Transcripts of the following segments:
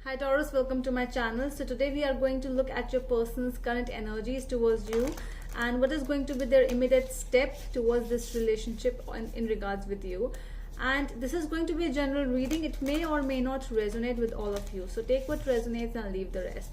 Hi Taurus, welcome to my channel. So today we are going to look at your person's current energies towards you and what is going to be their immediate step towards this relationship in regards with you. And this is going to be a general reading. It may or may not resonate with all of you. So take what resonates and leave the rest.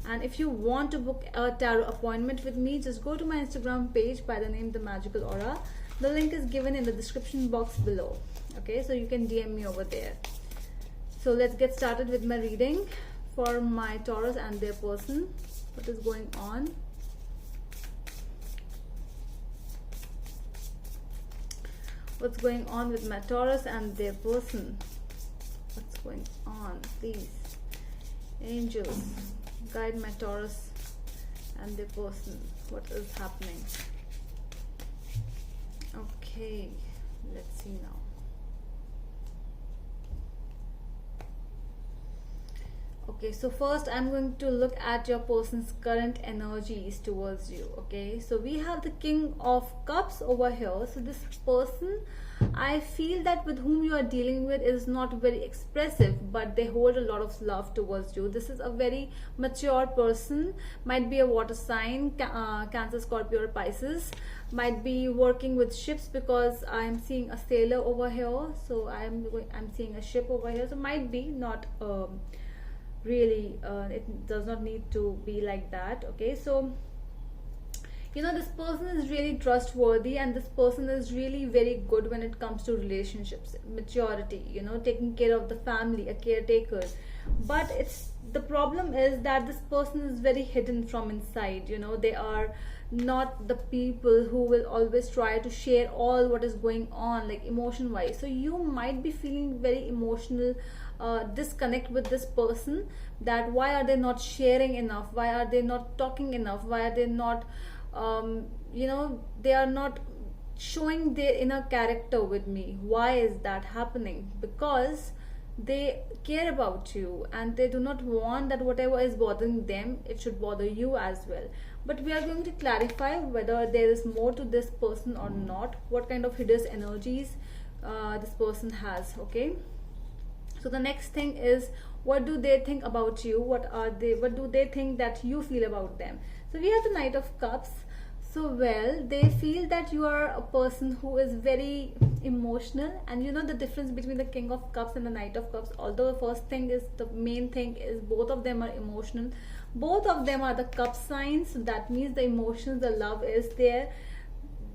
And if you want to book a tarot appointment with me, just go to my Instagram page by the name The Magical Aura. The link is given in the description box below. Okay, so you can DM me over there. So let's get started with my reading for my Taurus and their person. What is going on? What's going on with my Taurus and their person? What's going on? Please, angels, guide my Taurus and their person. What is happening? Okay, let's see now. Okay, so first I'm going to look at your person's current energies towards you. Okay, so we have the King of Cups over here. So this person, I feel that with whom you are dealing with is not very expressive, but they hold a lot of love towards you. This is a very mature person, might be a water sign, Cancer, Scorpio or Pisces, might be working with ships because I'm seeing a sailor over here. So I'm seeing a ship over here. So might be not really it does not need to be like that. Okay, so you know, this person is really trustworthy and this person is really very good when it comes to relationships, maturity, you know, taking care of the family, a caretaker. But it's the problem is that this person is very hidden from inside. You know, they are not the people who will always try to share all what is going on, like emotion wise. So you might be feeling very emotional disconnect with this person, that why are they not sharing enough, why are they not talking enough, why are they not you know, they are not showing their inner character with me. Why is that happening? Because they care about you and they do not want that whatever is bothering them, it should bother you as well. But we are going to clarify whether there is more to this person or not, what kind of hidden energies this person has. Okay, so the next thing is, what do they think about you? What do they think that you feel about them? So we have the Knight of Cups. So well, they feel that you are a person who is very emotional, and you know the difference between the King of Cups and the Knight of Cups. Although the first thing is, the main thing is, both of them are emotional, both of them are the cup signs. So that means the emotions, the love is there.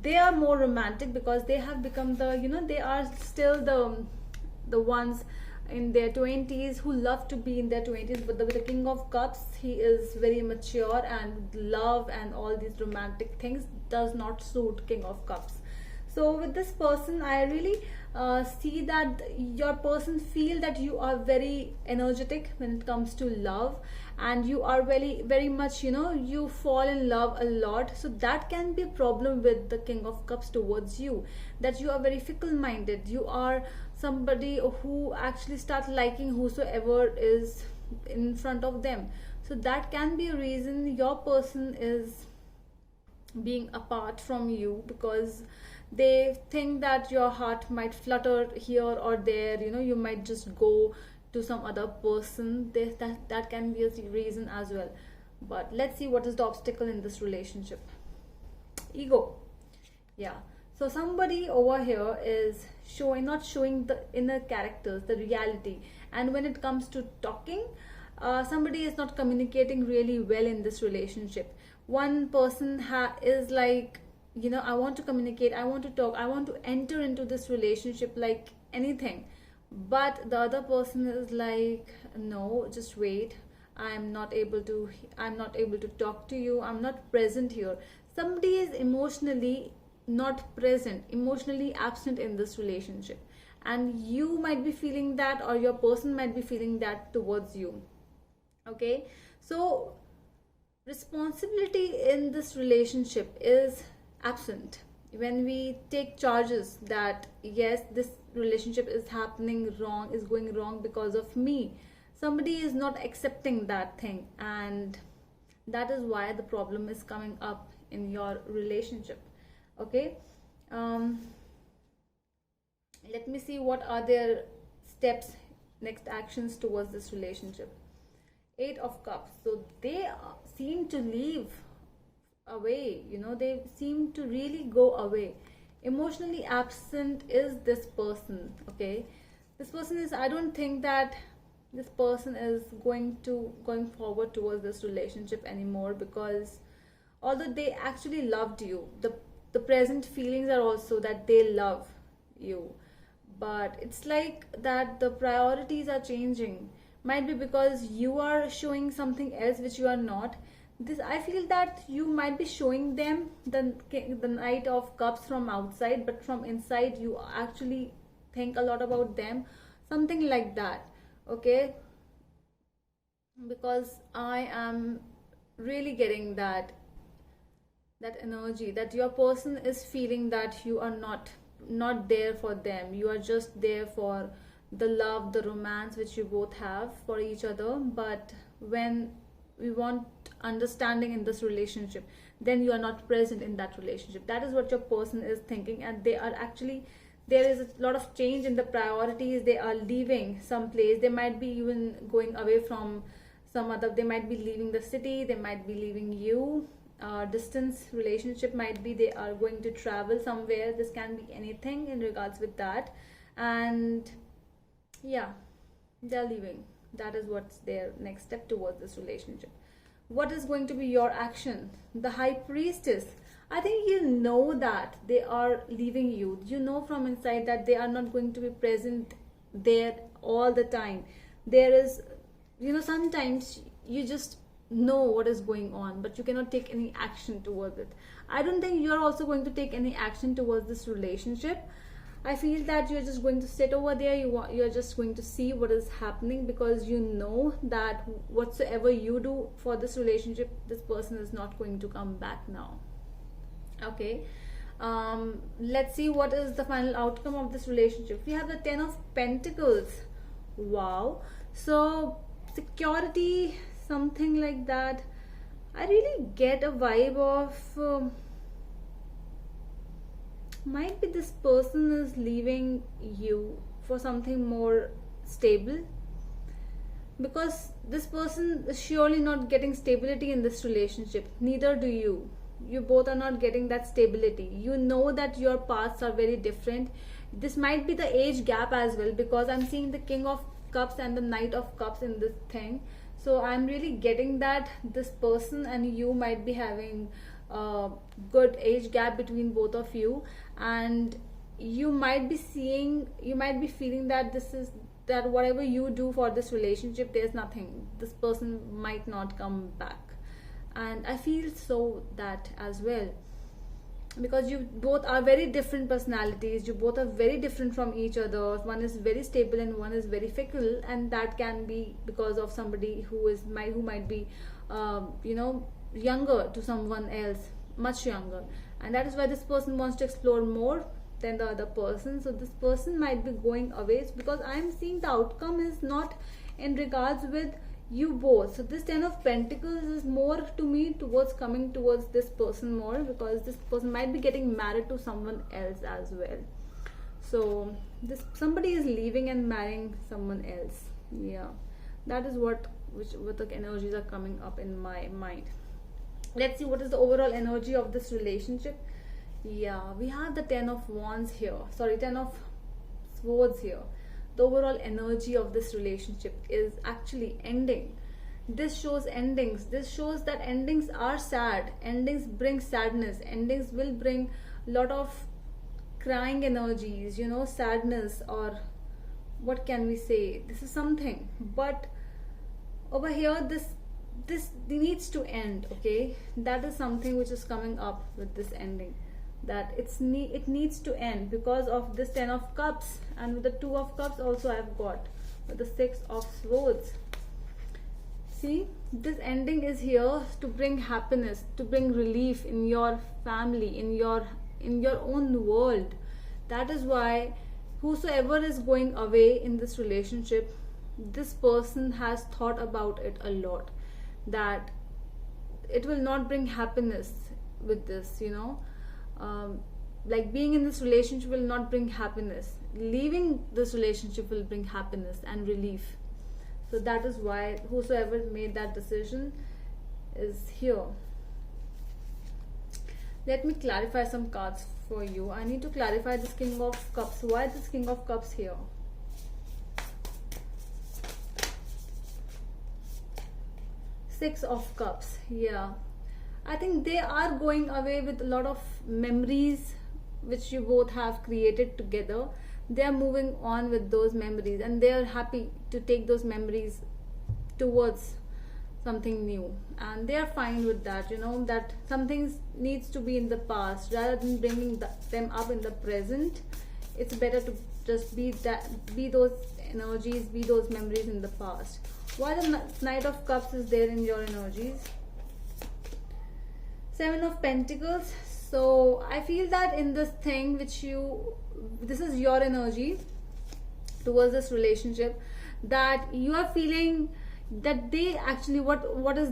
They are more romantic because they have become the, you know, they are still the ones in their 20s who love to be in their 20s. But with the King of Cups, he is very mature, and love and all these romantic things does not suit King of Cups. So with this person, I really see that your person feel that you are very energetic when it comes to love, and you are very much, you know, you fall in love a lot. So that can be a problem with the King of Cups towards you, that you are very fickle minded. You are somebody who actually start liking whosoever is in front of them. So that can be a reason your person is being apart from you, because they think that your heart might flutter here or there. You know, you might just go to some other person. That can be a reason as well. But let's see what is the obstacle in this relationship. Ego. Yeah, so somebody over here is not showing the inner characters, the reality. And when it comes to talking, somebody is not communicating really well in this relationship. One person is like, you know, I want to communicate, I want to talk, I want to enter into this relationship like anything. But the other person is like, no, just wait, I'm not able to talk to you, I'm not present here. Somebody is emotionally not present, emotionally absent in this relationship, and you might be feeling that, or your person might be feeling that towards you. Okay, so responsibility in this relationship is absent. When we take charges that yes, this relationship is happening wrong, is going wrong because of me, somebody is not accepting that thing, and that is why the problem is coming up in your relationship. Okay, let me see what are their steps, next actions towards this relationship. Eight of Cups. So they seem to leave away, they seem to really go away. Emotionally absent is this person, okay? This person is, I don't think that this person is going forward towards this relationship anymore, because although they actually loved you, the present feelings are also that they love you, but it's like that the priorities are changing. Might be because you are showing something else which you are not. This, I feel that you might be showing them the Knight of Cups from outside, but from inside you actually think a lot about them, something like that, okay? Because I am really getting that energy that your person is feeling that you are not there for them. You are just there for the love, the romance which you both have for each other. But when we want understanding in this relationship, then you are not present in that relationship. That is what your person is thinking, and they are actually, there is a lot of change in the priorities. They are leaving some place. They might be even going away from some other, they might be leaving the city, they might be leaving you. Distance relationship, might be they are going to travel somewhere. This can be anything in regards with that. And yeah, they're leaving. That is what's their next step towards this relationship. What is going to be your action? The High Priestess, I think you know that they are leaving you. You know from inside that they are not going to be present there all the time. There is, sometimes you just know what is going on, but you cannot take any action towards it. I don't think you're also going to take any action towards this relationship. I feel that you're just going to sit over there. You're just going to see what is happening, because you know that whatsoever you do for this relationship, this person is not going to come back now. Okay. Let's see what is the final outcome of this relationship. We have the Ten of Pentacles. Wow. So security, something like that. I really get a vibe of might be this person is leaving you for something more stable, because this person is surely not getting stability in this relationship. Neither do you. You both are not getting that stability. You know that your paths are very different. This might be the age gap as well, because I'm seeing the King of Cups and the Knight of Cups in this thing. So I'm really getting that this person and you might be having a good age gap between both of you, and you might be feeling that that whatever you do for this relationship, there's nothing. This person might not come back, and I feel so that as well, because you both are very different personalities. You both are very different from each other. One is very stable and one is very fickle, and that can be because of somebody who might be younger to someone else, much younger, and that is why this person wants to explore more than the other person. So this person might be going away, because I'm seeing the outcome is not in regards with you both. So this Ten of Pentacles is more to me towards coming towards this person more, because this person might be getting married to someone else as well. So this somebody is leaving and marrying someone else. Yeah, that is what the energies are coming up in my mind. Let's see what is the overall energy of this relationship. Yeah, we have the Ten of Wands here. Sorry, Ten of Swords here. The overall energy of this relationship is actually ending. This shows endings. This shows that endings are sad. Endings bring sadness. Endings will bring a lot of crying energies, sadness, or what can we say? This is something. But over here, this needs to end, okay? That is something which is coming up with this ending, that it needs to end because of this Ten of Cups, and with the Two of Cups also I've got with the Six of Swords. See, this ending is here to bring happiness, to bring relief in your family, in your own world. That is why whosoever is going away in this relationship, this person has thought about it a lot, that it will not bring happiness with this, like being in this relationship will not bring happiness. Leaving this relationship will bring happiness and relief. So that is why whosoever made that decision is here. Let me clarify some cards for you. I need to clarify this King of Cups. Why this King of Cups here? Six of Cups. Yeah, I think they are going away with a lot of memories which you both have created together. They are moving on with those memories, and they are happy to take those memories towards something new, and they are fine with that. You know that something needs to be in the past rather than bringing them up in the present. It's better to just be those energies, be those memories in the past. Why the Knight of Cups is there in your energies? Seven of Pentacles. So I feel that in this thing this is your energy towards this relationship, that you are feeling that they actually, what is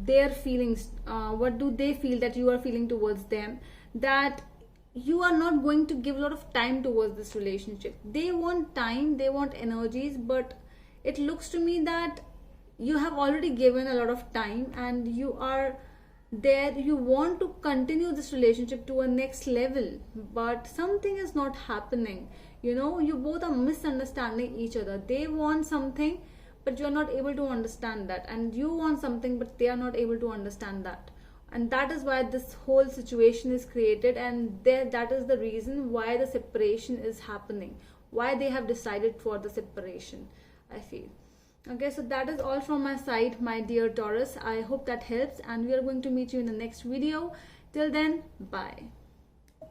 their feelings, what do they feel that you are feeling towards them, that you are not going to give a lot of time towards this relationship. They want time, they want energies, but it looks to me that you have already given a lot of time and you are there, you want to continue this relationship to a next level, but something is not happening. You know, you both are misunderstanding each other. They want something but you're not able to understand that, and you want something but they are not able to understand that, and that is why this whole situation is created, and that is the reason why the separation is happening, why they have decided for the separation, I feel. Okay, so that is all from my side, my dear Taurus. I hope that helps, and we are going to meet you in the next video. Till then, bye.